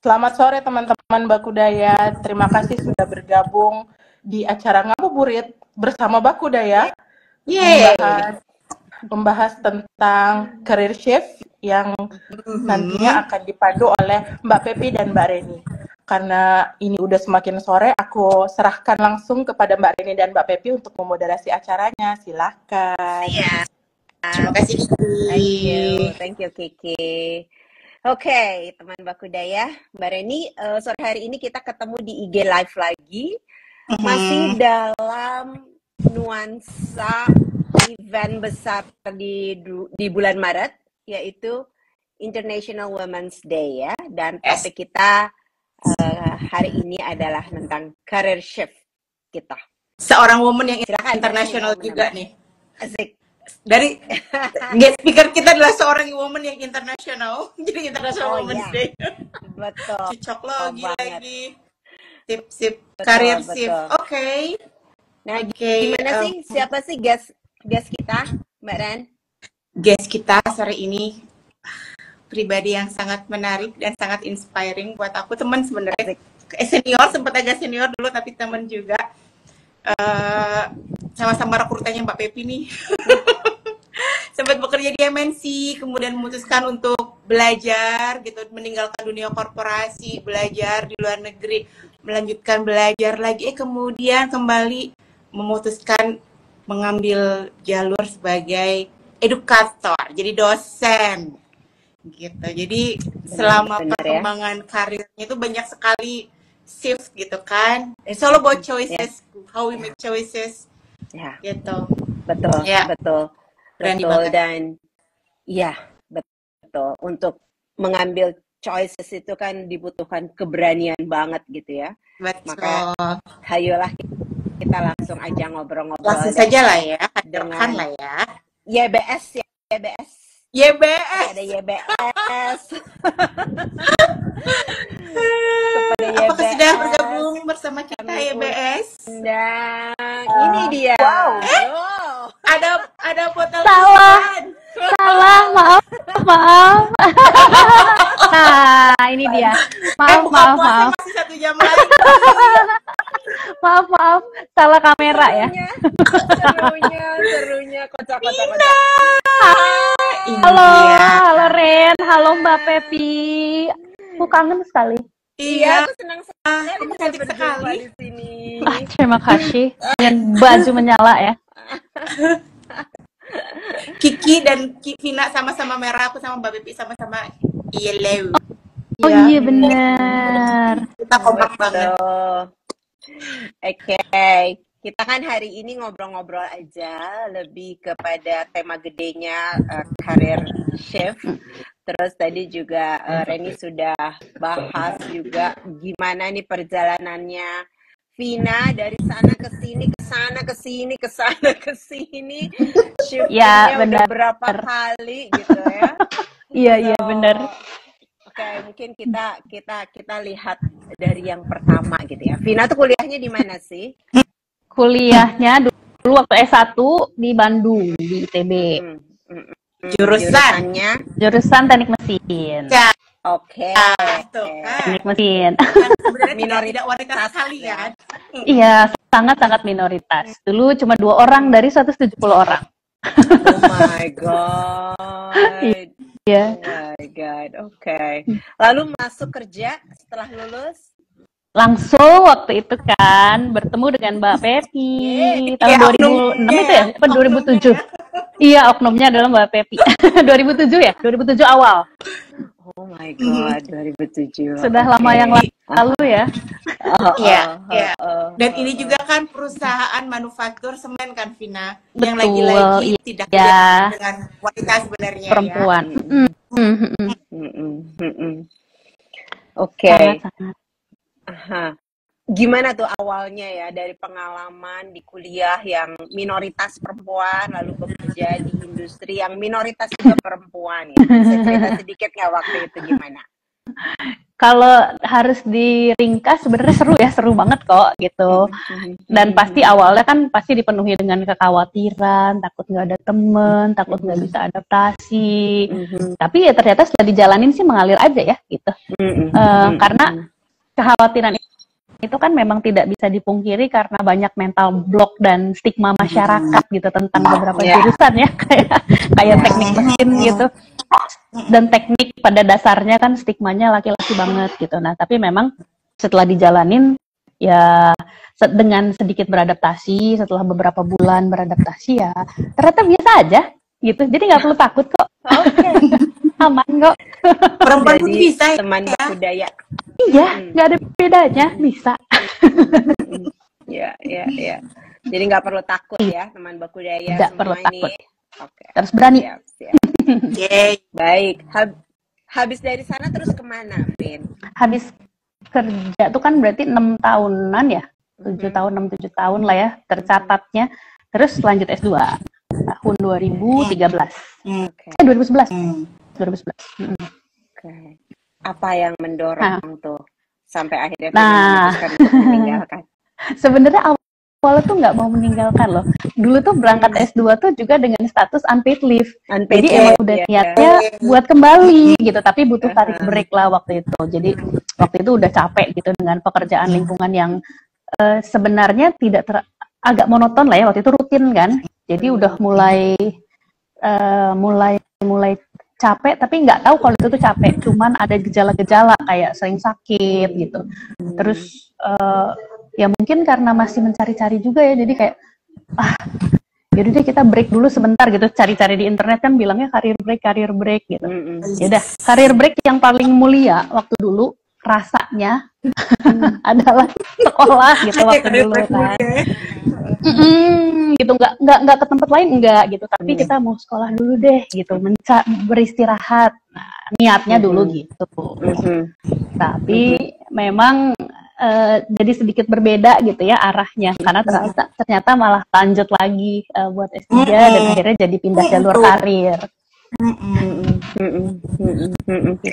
Selamat sore teman-teman Bakudaya. Terima kasih sudah bergabung di acara Ngabuburit bersama Bakudaya Yeay. membahas tentang career shift yang nantinya akan dipandu oleh Mbak Pepi dan Mbak Reni. Karena ini udah semakin sore, aku serahkan langsung kepada Mbak Reni dan Mbak Pepi untuk memoderasi acaranya. Silahkan. Iya. Terima kasih Kiki. Thank you Kiki. Oke, teman Bakudaya, Mbak Reni, sore hari ini kita ketemu di IG Live lagi, masih dalam nuansa event besar di bulan Maret, yaitu International Women's Day ya, dan topik kita hari ini adalah tentang career shift kita. Seorang woman yang internasional juga nih. Asik. Dari guest speaker kita adalah seorang woman yang internasional, jadi International Women's Day. Betul. Cocok lagi. Sip, career shift. Oke. Nah, gimana sih? Siapa sih guest kita, Mbak Ren? Guest kita sore ini pribadi yang sangat menarik dan sangat inspiring buat aku, teman sebenarnya. Senior, sempat agak senior dulu tapi teman juga. Sama-sama rekrutannya Mbak Pepi nih. Sempat bekerja di MNC, kemudian memutuskan untuk belajar gitu, meninggalkan dunia korporasi, belajar di luar negeri, melanjutkan belajar lagi, kemudian kembali memutuskan mengambil jalur sebagai edukator, jadi dosen gitu. Jadi selama perkembangan karirnya itu banyak sekali shift gitu kan. It's all about choices, how we make choices. Ya. Gitu. Betul, Ya. betul. Berani betul banget. Dan iya, betul. Untuk mengambil choices itu kan dibutuhkan keberanian banget gitu ya. Betul. Maka hayolah kita langsung aja ngobrol-ngobrol. Langsung saja lah ya, hadirkan lah ya. YBS ya, YBS. YBS. Ada YBS. Apakah sudah bergabung bersama kita YBS? Nah, ini dia. Wow. Ada botol Salah, maaf. Nah, ini dia. Maaf. Masih 1 jam lagi. Maaf. Salah kamera ya. Serunya kocak. Halo Ren, halo Mbak Pepi. Aku kangen sekali. Iya, aku senang sekali kamu bisa cantik berjumpa sekali. di sini. Terima kasih. Dengan baju menyala ya. Kiki dan Vina sama-sama merah, aku sama Mbak Pepi sama-sama yellow. Oh iya benar. Kita kompak banget. Oke, kita kan hari ini ngobrol-ngobrol aja lebih kepada tema gedenya career shift. Terus tadi juga Reni sudah bahas juga gimana nih perjalanannya Vina dari sana ke sini, ke sana ke sini. Shiftnya udah berapa kali gitu ya. Iya benar. Oke, mungkin kita lihat dari yang pertama gitu ya. Vina tuh kuliahnya di mana sih? Kuliahnya dulu waktu S1 di Bandung, di ITB. Jurusan teknik mesin. Oke. Teknik mesin. Sebenarnya minoritas wanita sekali ya. Iya, sangat minoritas. Dulu cuma 2 orang dari 170 orang. Oh my god. Iya. Oh my god. Oke. Lalu masuk kerja setelah lulus? Langsung waktu itu kan bertemu dengan Mbak Pepi tahun 2006 itu ya? Apa 2007? Iya, oknumnya adalah Mbak Pepi. 2007 ya? 2007 awal. Oh my god, 2007. Sudah lama yang lalu ya. Iya. Dan ini juga kan perusahaan manufaktur semen kan, Vina, yang lagi-lagi tidak dengan wanita sebenarnya perempuan. Oke. Gimana tuh awalnya ya dari pengalaman di kuliah yang minoritas perempuan lalu bekerja di industri yang minoritas juga perempuan ya? Bisa cerita sedikit nggak waktu itu gimana? Kalau harus diringkas sebenarnya seru ya, seru banget kok gitu. Dan pasti awalnya kan pasti dipenuhi dengan kekhawatiran, takut nggak ada temen, takut nggak bisa adaptasi. Tapi ya ternyata setelah dijalanin sih mengalir aja ya gitu. Karena kekhawatiran itu kan memang tidak bisa dipungkiri karena banyak mental block dan stigma masyarakat gitu tentang beberapa jurusan ya, kayak teknik mesin gitu. Dan teknik pada dasarnya kan stigmanya laki-laki banget gitu. Nah, tapi memang setelah dijalanin ya dengan sedikit beradaptasi, setelah beberapa bulan beradaptasi ya ternyata biasa aja gitu. Jadi nggak perlu takut kok. Oke. Aman kok. Perempuan pun Jadi bisa teman ya. budaya. Iya, nggak ada bedanya, bisa. Ya. Jadi nggak perlu takut ya teman bakudaya Nggak semua perlu ini. takut. Oke. Terus berani. Siap. Yeay. Baik. Habis dari sana terus kemana, Vin? Habis kerja tuh kan berarti 6 tahunan ya, 7 tahun, 6-7 tahun lah ya tercatatnya. Terus lanjut S2 tahun 2013. Oke. 2011. 2011. Oke. Apa yang mendorong tuh sampai akhirnya Vin Nah. memutuskan untuk meninggalkan? Sebenarnya awalnya tuh nggak mau meninggalkan loh. Dulu tuh berangkat S2 tuh juga dengan status unpaid leave. Jadi emang udah niatnya buat kembali gitu, tapi butuh tarik break lah waktu itu. Jadi waktu itu udah capek gitu dengan pekerjaan lingkungan yang sebenarnya agak monoton lah ya, waktu itu rutin kan. Jadi udah mulai capek, tapi nggak tahu kalau itu tuh capek. Cuman ada gejala-gejala kayak sering sakit gitu. Terus ya mungkin karena masih mencari-cari juga ya, jadi kayak yaudah deh kita break dulu sebentar gitu, cari-cari di internet kan bilangnya career break gitu. Yaudah, career break yang paling mulia waktu dulu rasanya adalah sekolah gitu waktu dulu kan. Gitu nggak ke tempat lain enggak gitu, tapi kita mau sekolah dulu deh gitu, beristirahat. Nah, niatnya dulu gitu. Tapi memang jadi sedikit berbeda gitu ya arahnya, karena ternyata malah lanjut lagi buat S3 dan akhirnya jadi pindah jalur karir.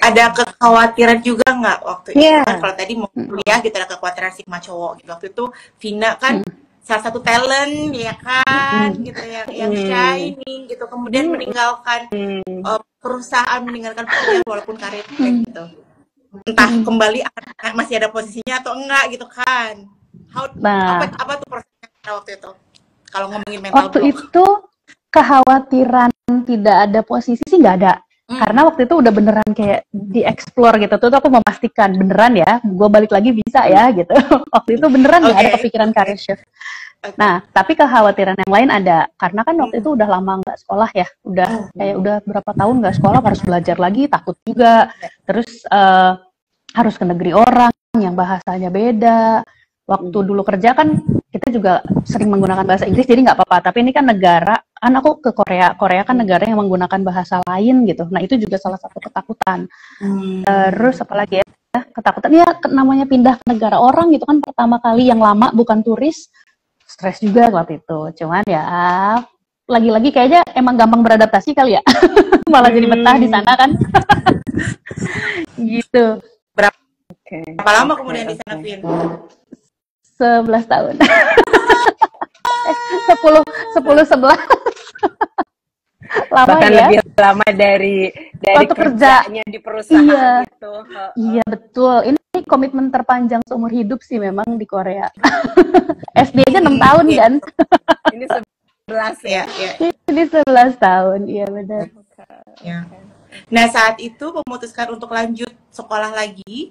Ada kekhawatiran juga nggak waktu itu kan, kalau tadi mau kuliah gitu ada kekhawatiran stigma cowok gitu. Waktu itu Vina kan salah satu talent ya kan gitu, yang shining gitu, kemudian meninggalkan perusahaan, meninggalkan pekerjaan walaupun karir gitu. Entah kembali masih ada posisinya atau enggak gitu kan. Apa tuh prosesnya waktu itu kalau ngomongin mental waktu block? Itu kekhawatiran tidak ada posisi sih nggak ada, karena waktu itu udah beneran kayak dieksplor gitu. Tuh aku memastikan beneran ya gue balik lagi bisa ya gitu. Waktu itu beneran nggak ada kepikiran career shift. Nah, tapi kekhawatiran yang lain ada, karena kan waktu itu udah lama nggak sekolah ya, udah berapa tahun nggak sekolah, harus belajar lagi, takut juga. Terus harus ke negeri orang yang bahasanya beda. Waktu dulu kerja kan kita juga sering menggunakan bahasa Inggris, jadi nggak apa-apa. Tapi ini kan aku ke Korea kan negara yang menggunakan bahasa lain gitu. Nah itu juga salah satu ketakutan. Terus apalagi ya, ketakutan ya namanya pindah ke negara orang gitu kan, pertama kali yang lama bukan turis. Stres juga waktu itu, cuman ya lagi-lagi kayaknya emang gampang beradaptasi kali ya, malah jadi betah di sana kan. Gitu. Berapa lama kemudian di sana, Vin? 11 tahun. 10-11. Lama bahkan ya. Lebih lama dari waktu kerjanya di perusahaan itu. Iya betul. Ini komitmen terpanjang seumur hidup sih memang di Korea. SD aja 6 tahun kan. Ini 11 ya. Ini 11 tahun, iya benar. Nah saat itu memutuskan untuk lanjut sekolah lagi,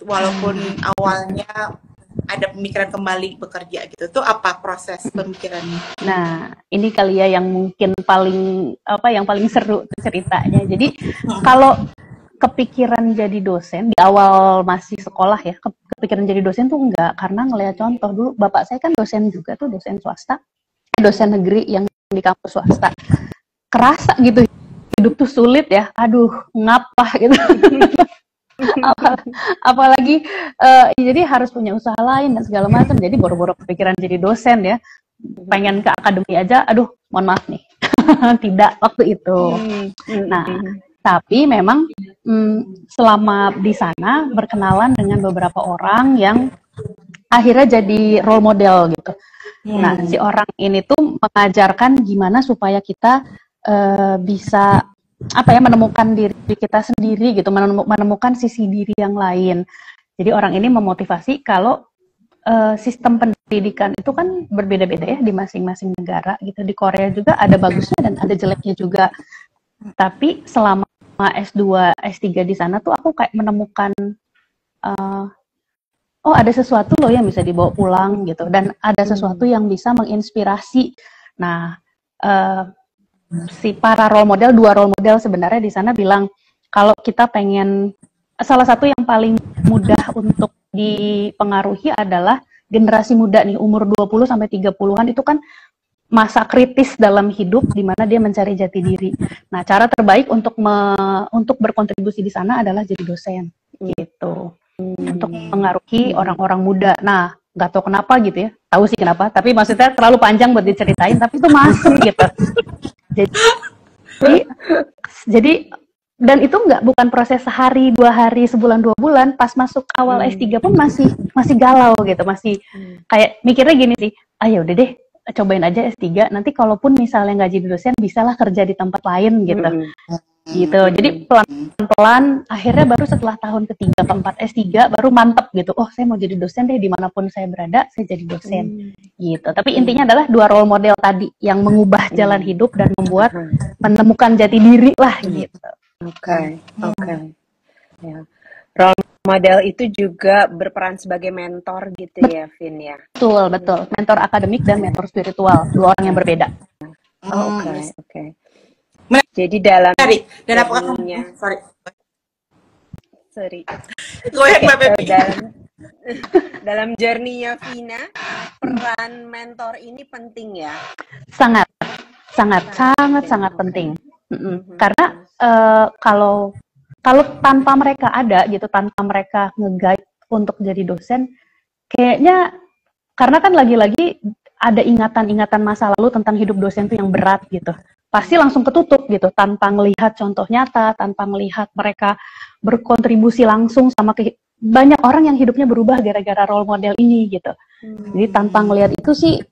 walaupun awalnya ada pemikiran kembali bekerja gitu, tuh apa proses pemikirannya? Nah, ini kali ya yang mungkin yang paling seru ceritanya. Jadi kalau kepikiran jadi dosen di awal masih sekolah ya, kepikiran jadi dosen tuh enggak, karena ngelihat contoh dulu bapak saya kan dosen juga tuh, dosen swasta, dosen negeri yang di kampus swasta. Kerasa gitu hidup tuh sulit ya, aduh ngapa gitu. Apalagi jadi harus punya usaha lain dan segala macam, jadi boro-boro kepikiran jadi dosen ya, pengen ke akademi aja, aduh mohon maaf nih. Tidak waktu itu. Nah Tapi memang selama di sana berkenalan dengan beberapa orang yang akhirnya jadi role model gitu. Nah, si orang ini tuh mengajarkan gimana supaya kita bisa menemukan diri kita sendiri gitu, menemukan sisi diri yang lain. Jadi orang ini memotivasi kalau sistem pendidikan itu kan berbeda-beda ya di masing-masing negara gitu. Di Korea juga ada bagusnya dan ada jeleknya juga. Tapi selama S2, S3 di sana tuh aku kayak menemukan oh ada sesuatu loh yang bisa dibawa pulang gitu, dan ada sesuatu yang bisa menginspirasi. Nah, si para role model, 2 role model sebenarnya di sana bilang kalau kita pengen, salah satu yang paling mudah untuk dipengaruhi adalah generasi muda nih, umur 20 sampai 30-an itu kan masa kritis dalam hidup di mana dia mencari jati diri. Nah, cara terbaik untuk berkontribusi di sana adalah jadi dosen gitu. Untuk mengaruhi orang-orang muda. Nah, nggak tahu kenapa gitu ya. Tahu sih kenapa, tapi maksudnya terlalu panjang buat diceritain, tapi itu masuk gitu. Jadi dan itu bukan proses sehari, 2 hari, sebulan, 2 bulan. Pas masuk awal S3 pun masih galau gitu, masih kayak mikirnya gini sih, ayo udah deh cobain aja S3, nanti kalaupun misalnya nggak jadi dosen, bisalah kerja di tempat lain gitu. Gitu. Jadi pelan-pelan akhirnya baru setelah tahun ketiga, keempat S3 baru mantep gitu. Oh, saya mau jadi dosen deh, dimanapun saya berada, saya jadi dosen. Gitu. Tapi intinya adalah 2 role model tadi yang mengubah jalan hidup dan menemukan jati diri lah gitu. Oke. Ya. Role model itu juga berperan sebagai mentor gitu ya, Vin ya. Betul. Mentor akademik dan mentor spiritual, 2 orang yang berbeda. Oke. Jadi dalam dan apakah sorry. Dalam journey-nya Vina, peran mentor ini penting ya. Sangat penting. Karena kalau tanpa mereka ada gitu, tanpa mereka nge-guide untuk jadi dosen, kayaknya karena kan lagi-lagi ada ingatan-ingatan masa lalu tentang hidup dosen itu yang berat gitu. Pasti langsung ketutup gitu, tanpa melihat contoh nyata, tanpa melihat mereka berkontribusi langsung sama banyak orang yang hidupnya berubah gara-gara role model ini gitu. Jadi tanpa ngelihat itu sih,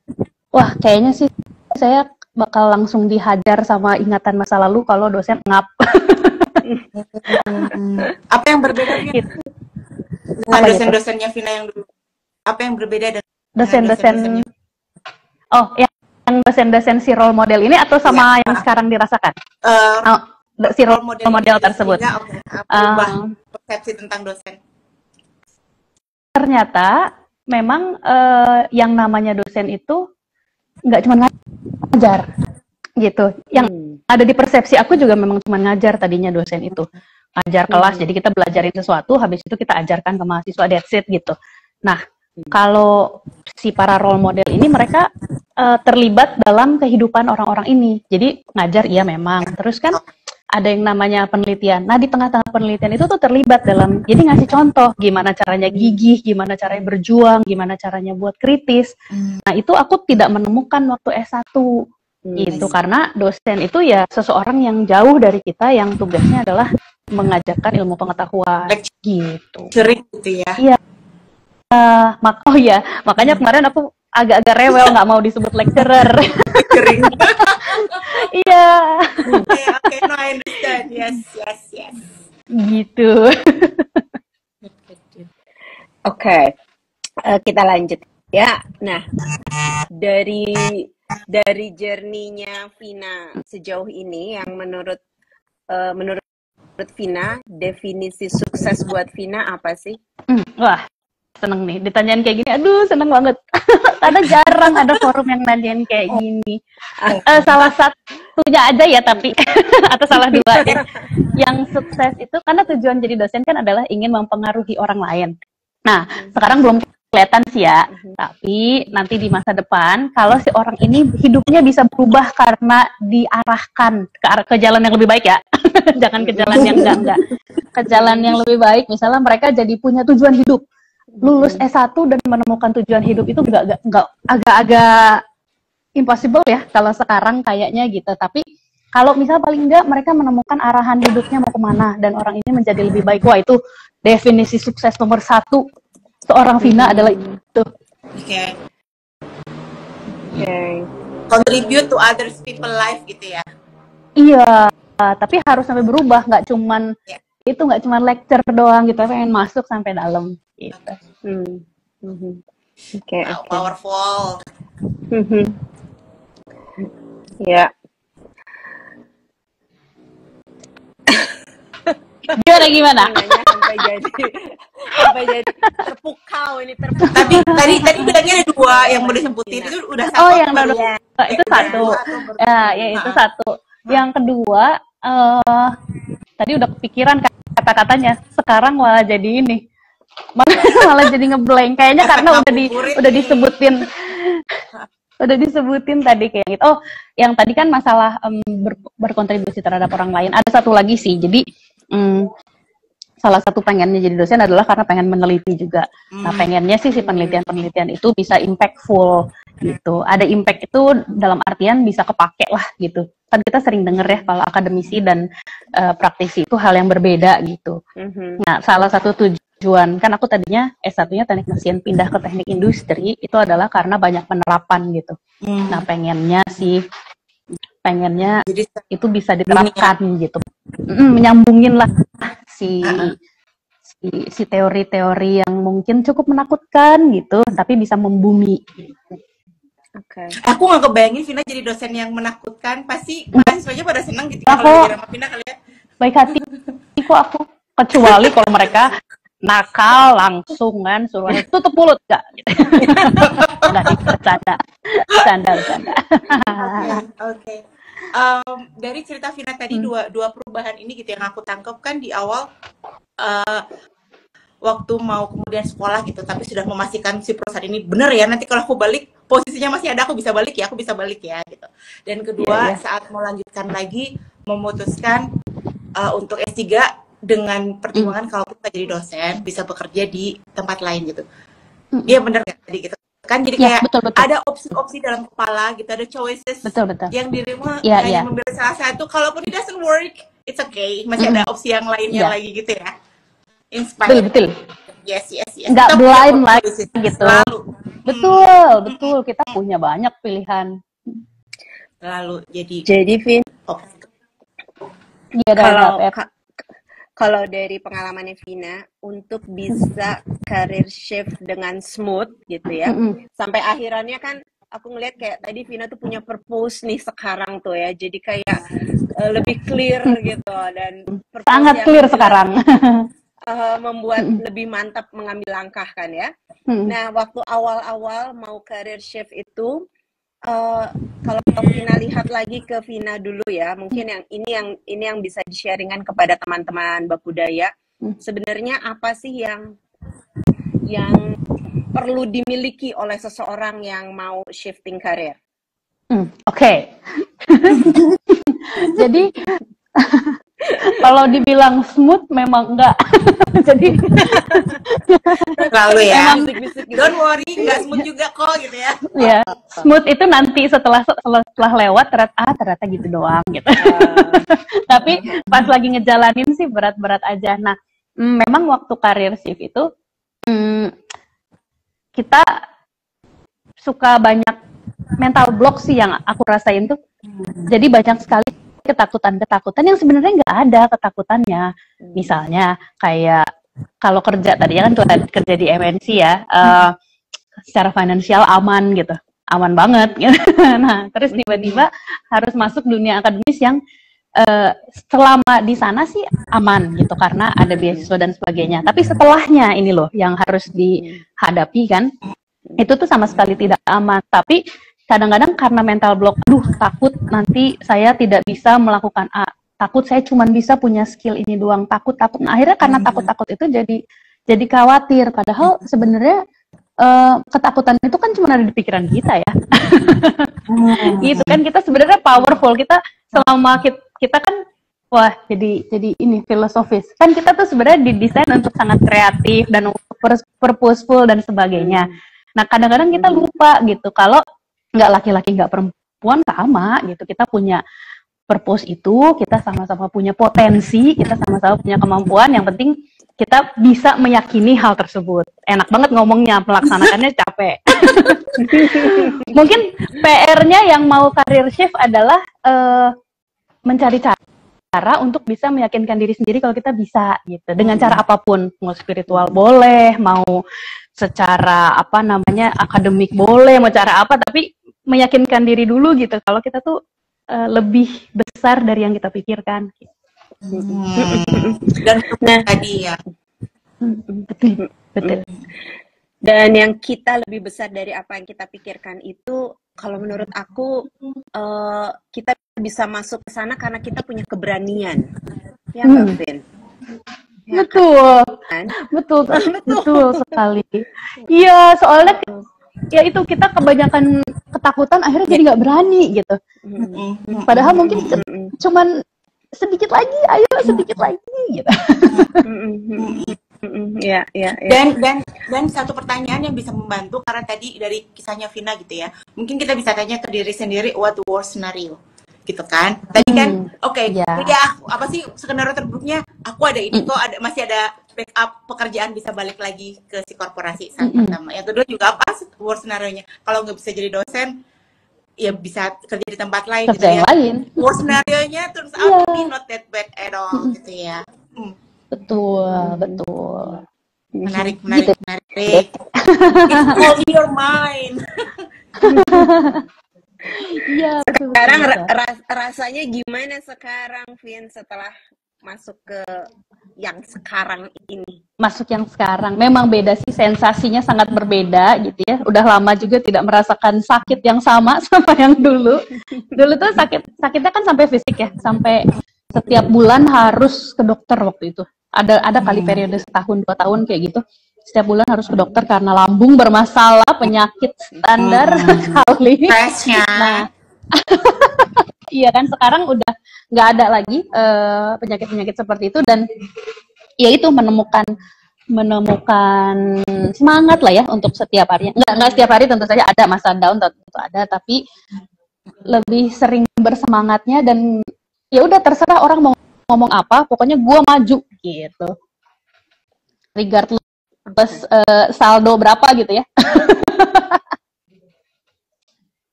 wah kayaknya sih saya bakal langsung dihajar sama ingatan masa lalu kalau dosen ngap. Apa yang berbeda dengan dosen-dosennya Vina yang dulu? Apa yang berbeda dengan dosen-dosen? Oh, yang dosen-dosen si role model ini atau sama yang sekarang dirasakan? Si role model tersebut. Berubah persepsi tentang dosen. Ternyata memang yang namanya dosen itu nggak cuma ngajar gitu. Yang ada di persepsi aku juga memang cuma ngajar tadinya dosen itu. Ngajar kelas, jadi kita belajarin sesuatu, habis itu kita ajarkan ke mahasiswa, that's it gitu. Nah, kalau si para role model ini mereka terlibat dalam kehidupan orang-orang ini. Jadi ngajar iya memang. Terus kan ada yang namanya penelitian. Nah, di tengah-tengah penelitian itu tuh terlibat dalam, jadi ngasih contoh gimana caranya gigih, gimana caranya berjuang, gimana caranya buat kritis. Nah, itu aku tidak menemukan waktu S1. Itu karena dosen itu ya seseorang yang jauh dari kita, yang tugasnya adalah mengajarkan ilmu pengetahuan gitu. Sering gitu ya. Iya. Makanya kemarin aku agak-agak rewel, nggak mau disebut lecturer. Iya. Oke, no, I understand. Yes. Gitu. Oke. Kita lanjut ya. Nah, dari journey-nya Vina sejauh ini, yang menurut Vina, definisi sukses buat Vina apa sih? Wah, seneng nih ditanyain kayak gini. Aduh, seneng banget. Karena jarang ada forum yang nanyain kayak gini. Salah satunya aja ya, tapi atau salah 2 ya. Yang sukses itu karena tujuan jadi dosen kan adalah ingin mempengaruhi orang lain. Nah, sekarang belum kelihatan sih ya, tapi nanti di masa depan kalau si orang ini hidupnya bisa berubah karena diarahkan ke jalan yang lebih baik ya. Jangan ke jalan yang enggak. Ke jalan yang lebih baik, misalnya mereka jadi punya tujuan hidup. Lulus S1 dan menemukan tujuan hidup itu agak-agak impossible ya kalau sekarang kayaknya gitu. Tapi Kalau misal paling enggak mereka menemukan arahan hidupnya mau kemana dan orang ini menjadi lebih baik, wah itu definisi sukses nomor 1 seorang Vina adalah itu. Oke. Okay. Contribute to others people life gitu ya. Iya, tapi harus sampai berubah, nggak cuman itu nggak cuman lecture doang gitu, pengen masuk sampai dalam gitu. Okay. Powerful. Ya. Gimana? Nanya sampai jadi terpukau ini terpukau. Tapi tadi bilangnya ada 2 yang boleh sebutin itu udah satu. Oh, yang itu satu. Ya itu satu. Yang kedua, tadi udah kepikiran kata-katanya. Sekarang malah jadi ini. Malah jadi ngeblank. Kayaknya karena udah disebutin. Udah disebutin tadi kayak gitu. Oh, yang tadi kan masalah berkontribusi terhadap orang lain. Ada satu lagi sih. Jadi salah satu pengennya jadi dosen adalah karena pengen meneliti juga. Nah, pengennya sih si penelitian itu bisa impactful gitu. Ada impact itu dalam artian bisa kepake lah gitu. Kan kita sering denger ya kalau akademisi dan praktisi itu hal yang berbeda gitu. Nah, salah satu tujuan, kan aku tadinya S1-nya teknik mesin, pindah ke teknik industri, itu adalah karena banyak penerapan gitu. Nah, pengennya itu bisa diterapkan gitu. Menyambungin lah si teori-teori yang mungkin cukup menakutkan gitu, tapi bisa membumi. Oke. Aku nggak kebayangin Vina jadi dosen yang menakutkan. Pasti mahasiswanya pada senang gitu kalau belajar sama Vina kali ya. Baik hati kok aku, kecuali kalau mereka nakal langsung kan suruh tutup mulut gak? Nggak bercanda. Oke. Dari cerita Vina tadi dua perubahan ini gitu yang aku tangkap kan di awal waktu mau kemudian sekolah gitu, tapi sudah memastikan si perusahaan ini bener ya, nanti kalau aku balik posisinya masih ada, aku bisa balik ya gitu. Dan kedua saat mau lanjutkan lagi memutuskan untuk S3 dengan pertimbangan kalaupun nggak jadi dosen bisa bekerja di tempat lain gitu. Iya bener nggak tadi gitu kan, jadi kayak betul. ada opsi-opsi dalam kepala gitu, ada choices betul. yang dirimu hanya memilih salah satu, kalaupun it doesn't work it's okay, masih ada opsi yang lainnya lagi gitu ya. Inspire. Betul. Yes. Nggak blind lagi gitu. Selalu. Betul. Kita punya banyak pilihan. Lalu Jadi Vin, kalau dari pengalamannya Vina untuk bisa career shift dengan smooth gitu ya, sampai akhirannya kan aku ngeliat kayak tadi Vina tuh punya purpose nih sekarang tuh ya, jadi kayak lebih clear gitu, dan sangat clear sekarang. Membuat lebih mantap mengambil langkah kan ya. Nah, waktu awal-awal mau career shift itu, kalau Vina lihat lagi ke Vina dulu ya, mungkin yang ini bisa di-sharingan kepada teman-teman Bakudaya. Sebenarnya apa sih yang perlu dimiliki oleh seseorang yang mau shifting career? Oke. Jadi kalau dibilang smooth memang enggak. Jadi lalu ya. Don't worry, enggak smooth juga kok gitu ya. Ya, smooth itu nanti setelah lewat ternyata gitu doang gitu. Tapi pas lagi ngejalanin sih berat-berat aja. Nah, memang waktu career shift itu kita suka banyak mental block sih yang aku rasain tuh. Jadi banyak sekali ketakutan yang sebenarnya nggak ada ketakutannya. Misalnya kayak kalau kerja tadi kan kerja di MNC ya, secara finansial aman gitu, aman banget gitu. Nah, terus tiba-tiba harus masuk dunia akademis yang selama di sana sih aman gitu karena ada beasiswa dan sebagainya. Tapi setelahnya ini loh yang harus dihadapi kan, itu tuh sama sekali tidak aman. Tapi kadang-kadang karena mental block, takut nanti saya tidak bisa melakukan A, takut saya cuma bisa punya skill ini doang, takut. Nah, akhirnya karena takut itu jadi khawatir. Padahal sebenarnya ketakutan itu kan cuma ada di pikiran kita ya. Gitu kan, kita sebenarnya powerful. Kita selama kita kan wah jadi ini filosofis. Kan kita tuh sebenarnya didesain untuk sangat kreatif dan purposeful dan sebagainya. Nah, kadang-kadang kita lupa gitu kalau nggak laki-laki nggak perempuan sama gitu, kita punya purpose itu, kita sama-sama punya potensi, kita sama-sama punya kemampuan, yang penting kita bisa meyakini hal tersebut. Enak banget ngomongnya, melaksanakannya capek. Mungkin PR-nya yang mau career shift adalah mencari cara untuk bisa meyakinkan diri sendiri kalau kita bisa gitu, dengan cara apapun, mau spiritual boleh, mau secara apa namanya akademik boleh, mau cara apa, tapi meyakinkan diri dulu gitu kalau kita tuh lebih besar dari yang kita pikirkan. Dan tadi ya. Betul. Dan yang kita lebih besar dari apa yang kita pikirkan itu, kalau menurut aku, kita bisa masuk ke sana karena kita punya keberanian. Ya, Mbak Vin? Ya, Betul, kan? betul sekali. Iya, soalnya ya itu kita kebanyakan ketakutan, akhirnya jadi nggak berani gitu. Padahal mungkin cuman sedikit lagi, ayo sedikit lagi gitu. Ya. Dan satu pertanyaan yang bisa membantu, karena tadi dari kisahnya Vina gitu ya, mungkin kita bisa tanya ke diri sendiri, what the worst scenario gitu kan. Tadi kan apa sih skenario terburuknya, aku ada ini kok, masih ada backup pekerjaan, bisa balik lagi ke si korporasi saat pertama. Yang kedua juga apa worst scenario-nya, kalau nggak bisa jadi dosen ya bisa kerja di tempat lain gitu ya. Worst scenario-nya turns out to be not that bad at all gitu ya. Betul. Menarik. It's all in your mind. Iya, sekarang rasanya gimana sekarang, Vin, setelah masuk ke yang sekarang ini? Masuk yang sekarang memang beda sih, sensasinya sangat berbeda gitu ya. Udah lama juga tidak merasakan sakit yang sama yang dulu. Dulu tuh sakitnya kan sampai fisik ya, sampai setiap bulan harus ke dokter waktu itu. Ada kali periode setahun 2 tahun kayak gitu. Setiap bulan harus ke dokter karena lambung bermasalah, penyakit standar kali. Nah, iya kan, sekarang udah nggak ada lagi penyakit-penyakit seperti itu, dan ya itu menemukan semangat lah ya untuk setiap harinya. Nggak setiap hari tentu saja ada masa down, tentu ada, tapi lebih sering bersemangatnya, dan ya udah terserah orang mau ngomong apa, pokoknya gue maju gitu, regardless saldo berapa gitu ya.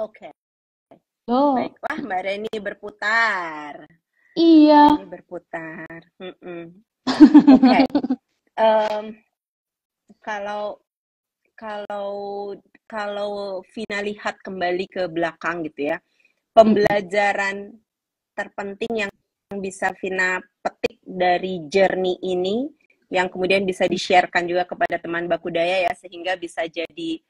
Oke. Baiklah, Mbak Reni berputar. Iya. Ini berputar. Oke. Kalau Vina lihat kembali ke belakang gitu ya, pembelajaran terpenting yang bisa Vina petik dari journey ini, yang kemudian bisa di-sharekan juga kepada teman Bakudaya ya, sehingga bisa jadi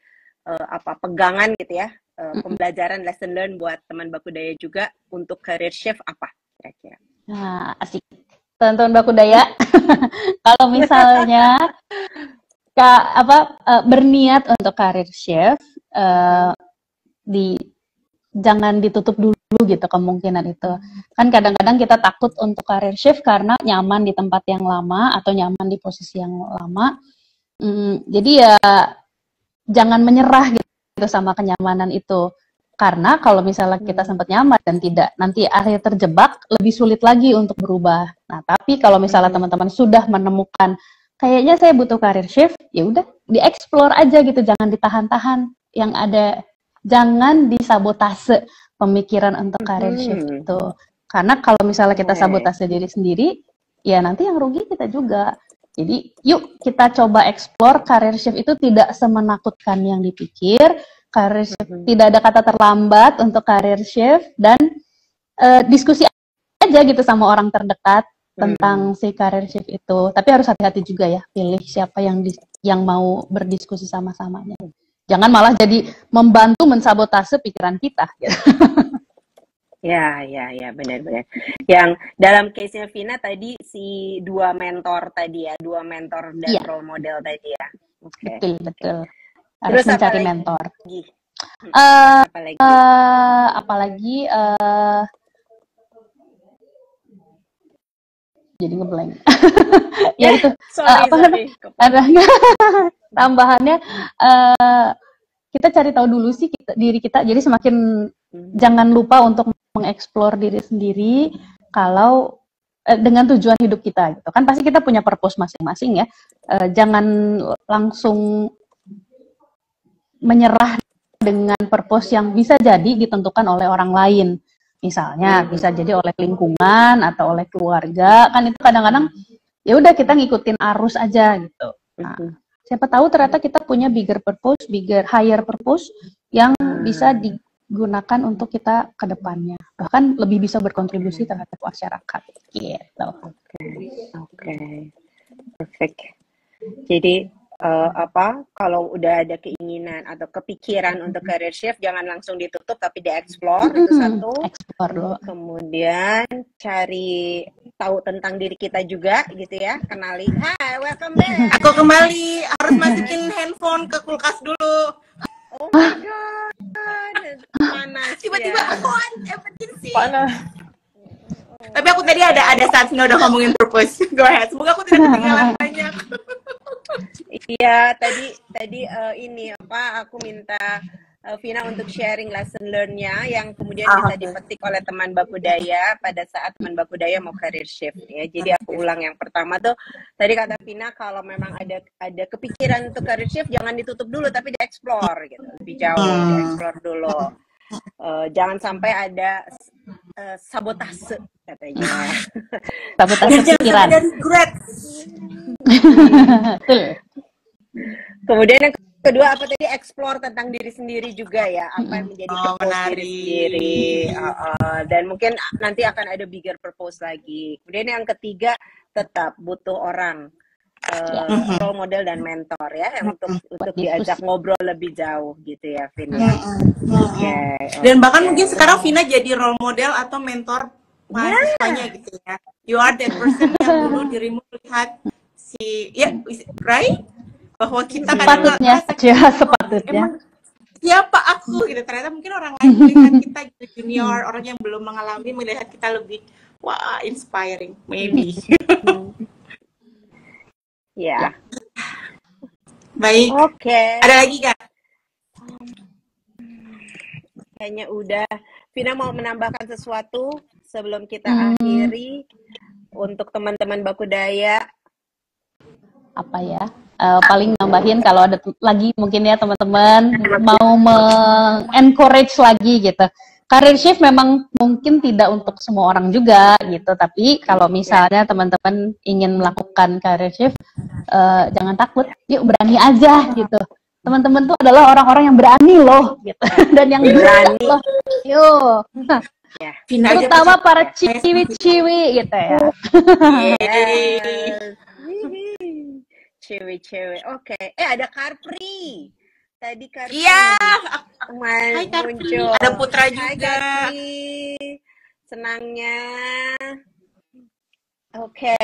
pegangan gitu ya, pembelajaran lesson learn buat teman Bakudaya juga untuk career shift apa kira-kira? Nah, asik. Teman-teman Bakudaya, kalau misalnya berniat untuk career shift, jangan ditutup dulu gitu kemungkinan itu. Kan kadang-kadang kita takut untuk career shift karena nyaman di tempat yang lama atau nyaman di posisi yang lama. Jadi ya jangan menyerah gitu sama kenyamanan itu. Karena kalau misalnya kita sempat nyaman dan tidak, nanti akhirnya terjebak, lebih sulit lagi untuk berubah. Nah, tapi kalau misalnya teman-teman sudah menemukan kayaknya saya butuh career shift, ya udah dieksplor aja gitu, jangan ditahan-tahan. Yang ada, jangan disabotase pemikiran untuk career shift itu. Karena kalau misalnya kita sabotase diri sendiri, ya nanti yang rugi kita juga. Jadi yuk kita coba explore, career shift itu tidak semenakutkan yang dipikir. Career shift, tidak ada kata terlambat untuk career shift, dan diskusi aja gitu sama orang terdekat tentang si career shift itu. Tapi harus hati-hati juga ya, pilih siapa yang mau berdiskusi sama-samanya. Jangan malah jadi membantu mensabotase pikiran kita. Gitu. Ya, benar-benar. Yang dalam case-nya Vina tadi, si dua mentor dan role model tadi ya. Okay. Betul. Harus terus mencari mentor. Apalagi jadi ngeblank. Ya itu. Sorry. Tambahannya kita cari tahu dulu sih diri kita. Jadi semakin jangan lupa untuk mengeksplor diri sendiri kalau dengan tujuan hidup kita gitu kan, pasti kita punya purpose masing-masing ya. Jangan langsung menyerah dengan purpose yang bisa jadi ditentukan oleh orang lain. Misalnya bisa jadi oleh lingkungan atau oleh keluarga, kan itu kadang-kadang ya udah kita ngikutin arus aja gitu. Nah, siapa tahu ternyata kita punya higher purpose yang bisa digunakan untuk kita ke depannya. Bahkan lebih bisa berkontribusi terhadap masyarakat gitu. Oke. Perfect. Jadi kalau udah ada keinginan atau kepikiran untuk career shift, jangan langsung ditutup tapi dieksplor, itu satu. Explore dulu. Kemudian cari tahu tentang diri kita juga gitu ya, kenali. Hai, welcome back. Aku kembali, harus masukin handphone ke kulkas dulu. Oh my god, panas. Tiba-tiba ya. aku emergency. Panas. Tapi aku tadi ada saat Vina udah ngomongin purpose. Go ahead. Semoga aku tidak ketinggalan banyak. Iya, tadi ini aku minta Vina untuk sharing lesson learn-nya yang kemudian bisa dipetik oleh teman Bakudaya pada saat teman Bakudaya mau career shift ya. Jadi aku ulang, yang pertama tuh tadi kata Vina, kalau memang ada kepikiran untuk career shift, jangan ditutup dulu tapi dieksplor gitu, lebih jauh, dieksplor dulu. Jangan sampai ada sabotase katanya. Sabotase pikiran. Dan regret. Betul. Kemudian yang kedua apa tadi, explore tentang diri sendiri juga ya, apa yang menjadi purpose diri sendiri, dan mungkin nanti akan ada bigger purpose lagi. Kemudian yang ketiga, tetap butuh orang role model dan mentor ya, yang untuk diajak ngobrol lebih jauh gitu ya, Vina. Dan bahkan mungkin sekarang Vina jadi role model atau mentor mahasiswanya gitu ya. You are that person yang dulu dirimu lihat right? Bahwa kita sepatutnya sepatutnya siapa aku gitu, ternyata mungkin orang lain melihat kita gitu, junior, orang yang belum mengalami melihat kita lebih inspiring maybe. Ya. Baik. Oke. Ada lagi Kak? Kayaknya udah. Vina mau menambahkan sesuatu sebelum kita akhiri untuk teman-teman Bakudaya? Apa ya? Paling nambahin kalau ada lagi mungkin ya teman-teman mau encourage lagi gitu. Career shift memang mungkin tidak untuk semua orang juga gitu, tapi kalau misalnya teman-teman ingin melakukan career shift, jangan takut, yuk berani aja gitu. Teman-teman tuh adalah orang-orang yang berani loh gitu. Dan yang berani loh. Yuk. Terutama para ciwi-ciwi gitu ya. Cewek-cewek, oke. Ada Karpri. Tadi Karpri. Iya. Hai Karpri. Ada Putra juga. Hai Karpri. Senangnya. Oke.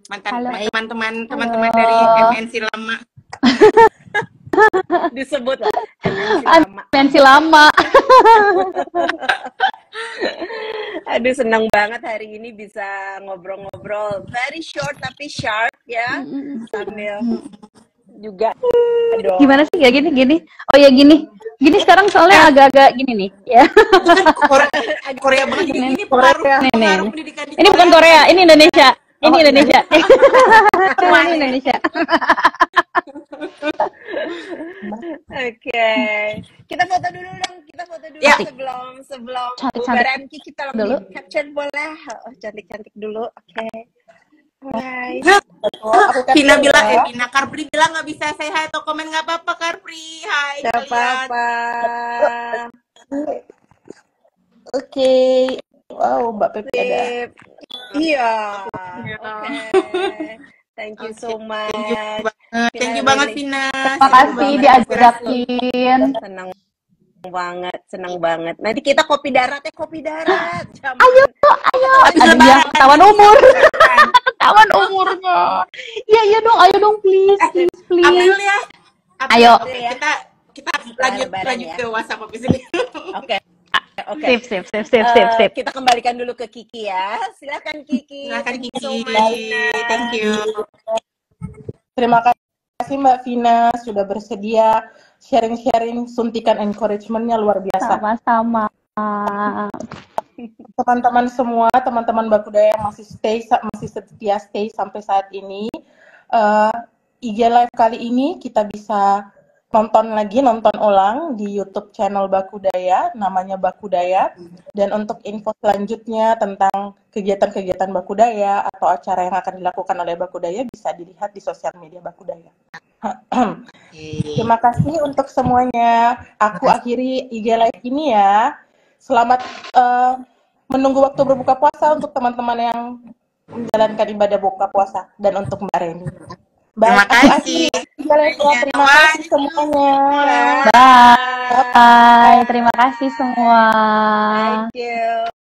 Teman-teman dari MNC lama. Disebut lah. MNC lama. Aduh, senang banget hari ini bisa ngobrol-ngobrol. Very short tapi sharp ya. Sambil juga. Aduh. Gimana sih ya gini? Oh ya gini sekarang soalnya agak-agak gini nih ya. Korea banget ini pengaruh pendidikan di Korea. Ini bukan Korea, ini Indonesia. Ini Indonesia. Ini Indonesia. Oke. Kita foto dulu dong. Ya. Sebelum Cantik-cantik bubaran kita dulu. capture boleh. Cantik-cantik dulu. Oke. Alright. Vina Karpri bilang nggak bisa say hi atau komen, nggak apa-apa Karpri. Hai. Nggak apa-apa. Oke. Wow, Mbak Pepi ada. Iya. Oke. Thank you so much. Thank you banget Vina. Terima kasih diajakin. Senang banget. Nanti kita kopi darat. Ayo. Aduh ya, ketahuan umur. Ketahuan umurnya. Iya dong, ayo dong please. April ya. Ayo. Kita lanjut ke WhatsApp habis ini. Oke. Sip. Kita kembalikan dulu ke Kiki ya. Silakan Kiki. Silakan Kiki. So much. Thank you. Terima kasih Mbak Vina sudah bersedia sharing-sharing, suntikan encouragement-nya luar biasa. Sama-sama. Teman-teman semua, teman-teman Bakudaya yang masih setia stay sampai saat ini. IG Live kali ini kita bisa nonton ulang di YouTube channel Bakudaya, namanya Bakudaya. Dan untuk info selanjutnya tentang kegiatan-kegiatan Bakudaya atau acara yang akan dilakukan oleh Bakudaya bisa dilihat di sosial media Bakudaya. Terima kasih untuk semuanya. Aku akhiri IG Live ini ya. Selamat menunggu waktu berbuka puasa untuk teman-teman yang menjalankan ibadah buka puasa dan untuk Mbak Reni. Terima kasih. Terima kasih semuanya. Bye. Terima kasih semua. Thank you.